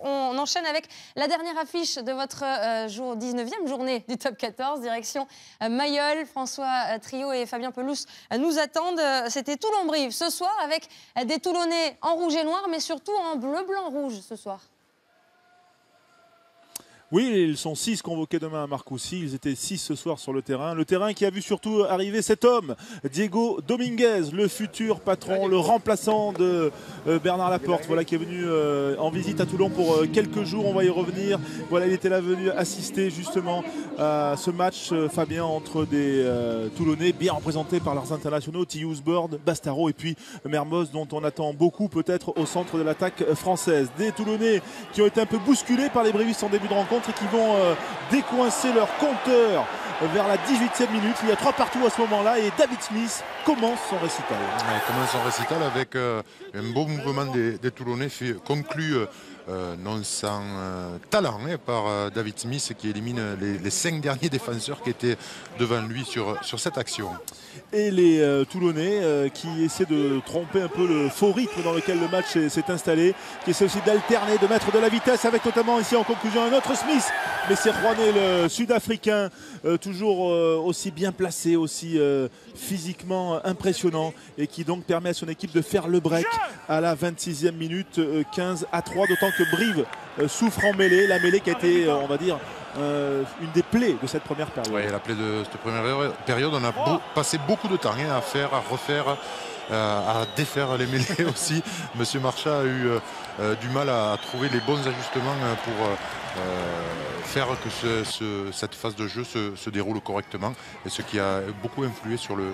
On enchaîne avec la dernière affiche de votre 19e journée du top 14, direction Mayol. François Trio et Fabien Pelous nous attendent. C'était Toulon-Brive ce soir avec des Toulonnais en rouge et noir, mais surtout en bleu, blanc, rouge ce soir. Oui, ils sont 6 convoqués demain à Marcoussis. Ils étaient 6 ce soir sur le terrain. Le terrain qui a vu surtout arriver cet homme, Diego Dominguez, le futur patron, le remplaçant de Bernard Laporte, voilà, qui est venu en visite à Toulon pour quelques jours. On va y revenir. Voilà, il était là venu assister justement à ce match, Fabien, entre des Toulonnais bien représentés par leurs internationaux, Tillous-Borde, Bastaro et puis Mermoz, dont on attend beaucoup peut-être au centre de l'attaque française. Des Toulonnais qui ont été un peu bousculés par les brévistes en début de rencontre et qui vont décoincer leur compteur vers la 18e minute. Il y a 3 partout à ce moment-là et David Smith commence son récital. Ouais, il commence son récital avec un beau mouvement des Toulonnais conclu non sans talent par David Smith qui élimine les 5 derniers défenseurs qui étaient devant lui sur cette action. Et les Toulonnais qui essaient de tromper un peu le faux rythme dans lequel le match s'est installé, qui essaient aussi d'alterner, de mettre de la vitesse avec notamment ici en conclusion un autre Smith, mais c'est Rouanet le Sud-Africain, toujours aussi bien placé, aussi physiquement impressionnant et qui donc permet à son équipe de faire le break à la 26e minute, 15-3, d'autant que Brive souffre en mêlée, la mêlée qui a été, on va dire, une des plaies de cette première période. Oui, la plaie de cette première période, on a passé beaucoup de temps à faire, à refaire, à défaire les mêlées aussi. Monsieur Marchand a eu du mal à trouver les bons ajustements pour faire que cette phase de jeu se déroule correctement, et ce qui a beaucoup influé sur le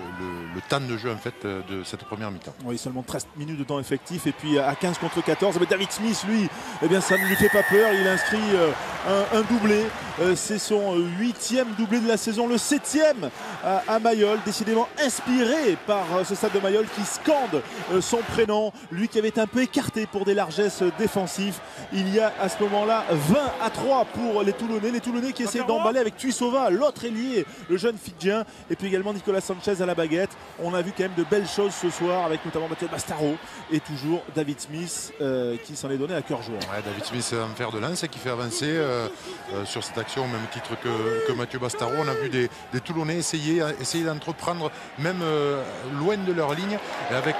temps de jeu en fait de cette première mi-temps. Oui, seulement 13 minutes de temps effectif et puis à 15 contre 14, mais David Smith lui, eh bien ça ne lui fait pas peur, il inscrit un doublé, c'est son 8e doublé de la saison, le 7e à Mayol, décidément inspiré par ce stade de Mayol qui scande son prénom, lui qui avait été un peu écarté pour des largesses défensives. Il y a à ce moment-là 20-3 pour les Toulonnais qui essaient d'emballer avec Tuisova, l'autre ailier, le jeune Fidjien, et puis également Nicolas Sanchez à la baguette. On a vu quand même de belles choses ce soir avec notamment Mathieu Bastaro et toujours David Smith qui s'en est donné à cœur joie. Ouais, David Smith en fer de lance et qui fait avancer sur cette action au même titre que Mathieu Bastaro. On a vu des Toulonnais essayer d'entreprendre même loin de leur ligne et avec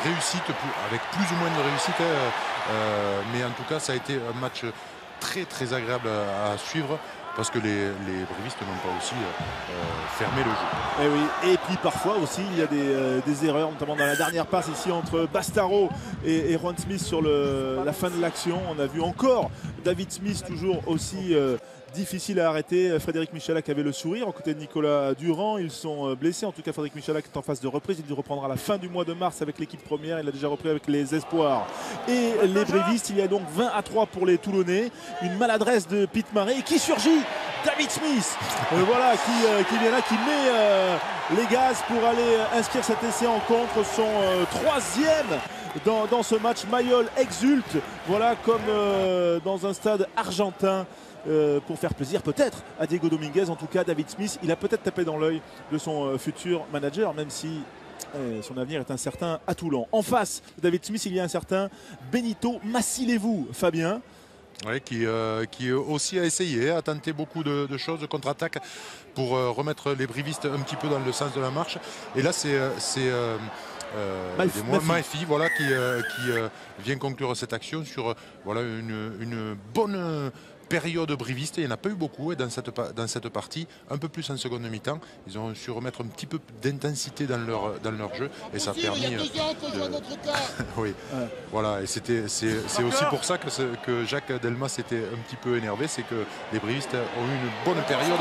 réussite, avec plus ou moins de réussite, mais en tout cas ça a été un match très agréable à suivre parce que les brévistes n'ont pas aussi fermé le jeu. Et oui, et puis parfois aussi il y a des erreurs, notamment dans la dernière passe ici entre Bastaro et Juan Smith sur la fin de l'action. On a vu encore David Smith toujours aussi difficile à arrêter. Frédéric Michalak avait le sourire aux côtés de Nicolas Durand. Ils sont blessés. En tout cas, Frédéric Michalak est en phase de reprise. Il reprendra à la fin du mois de mars avec l'équipe première. Il a déjà repris avec les espoirs. Et les brévistes, il y a donc 20-3 pour les Toulonnais. Une maladresse de Pete Marais qui surgit. David Smith, voilà, qui vient là, qui met les gaz pour aller inscrire cet essai en contre, son 3e dans ce match. Mayol exulte, voilà, comme dans un stade argentin. Pour faire plaisir peut-être à Diego Dominguez. En tout cas, David Smith, il a peut-être tapé dans l'œil de son futur manager, même si son avenir est incertain à Toulon. En face de David Smith, il y a un certain Benito Massilevou, Fabien. Oui, qui aussi a essayé, a tenté beaucoup de choses, de contre-attaque pour remettre les brivistes un petit peu dans le sens de la marche. Et là, c'est Maïfi, voilà, qui vient conclure cette action sur voilà, une bonne période briviste. Il n'y en a pas eu beaucoup dans cette partie, un peu plus en seconde mi-temps. Ils ont su remettre un petit peu d'intensité dans leur jeu et ça a permis oui, voilà, et c'est aussi pour ça que Jacques Delmas était un petit peu énervé, c'est que les brivistes ont eu une bonne période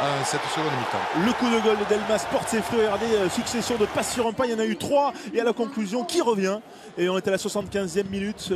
à cette seconde mi-temps. Le coup de gueule de Delmas porte ses fruits. Regardez, succession de passes sur un pas, il y en a eu 3 et à la conclusion qui revient, et on est à la 75e minute.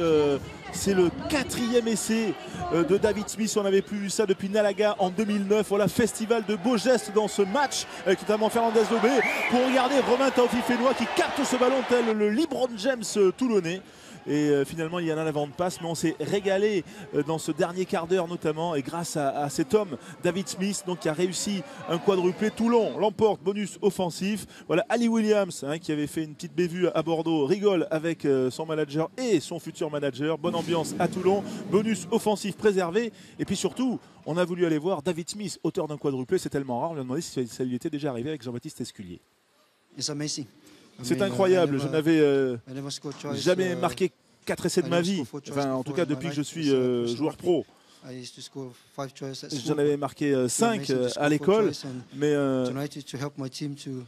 C'est le 4e essai de David Smith. On n'avait plus vu ça depuis Nalaga en 2009. Voilà, festival de beaux gestes dans ce match, avec notamment Fernandez Lobé. Pour regarder Romain Taofi Fénois qui capte ce ballon tel le LeBron James toulonnais. et finalement il y en a l'avant de passe, mais on s'est régalé dans ce dernier quart d'heure notamment, et grâce à cet homme David Smith donc, qui a réussi un quadruplé. Toulon l'emporte, bonus offensif. Voilà, Ali Williams qui avait fait une petite bévue à Bordeaux rigole avec son manager et son futur manager. Bonne ambiance à Toulon, bonus offensif préservé, et puis surtout on a voulu aller voir David Smith, auteur d'un quadruplé. C'est tellement rare, on lui a demandé si ça lui était déjà arrivé avec Jean-Baptiste Esculier. C'est incroyable, je n'avais jamais marqué 4 essais de ma vie, enfin, en tout cas depuis que je suis joueur pro. J'en avais marqué 5 à l'école, mais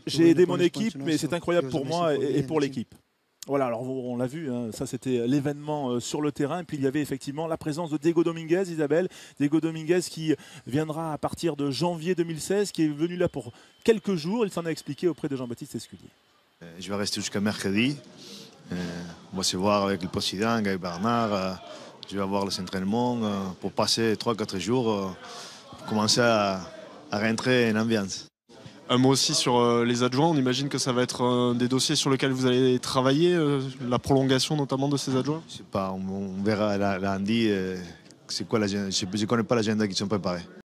j'ai aidé mon équipe, mais c'est incroyable pour moi et pour l'équipe. Voilà, alors on l'a vu, ça c'était l'événement sur le terrain. Et puis il y avait effectivement la présence de Diego Dominguez, Isabelle. Diego Dominguez qui viendra à partir de janvier 2016, qui est venu là pour quelques jours. Il s'en a expliqué auprès de Jean-Baptiste Esculier. Je vais rester jusqu'à mercredi. On va se voir avec le président, avec Bernard. Je vais avoir les entraînements pour passer 3-4 jours, pour commencer à rentrer en ambiance. Un mot aussi sur les adjoints. On imagine que ça va être des dossiers sur lesquels vous allez travailler, la prolongation notamment de ces adjoints. Je sais pas, on verra lundi. C'est quoi l'agenda? Je ne connais pas l'agenda qui sont préparés.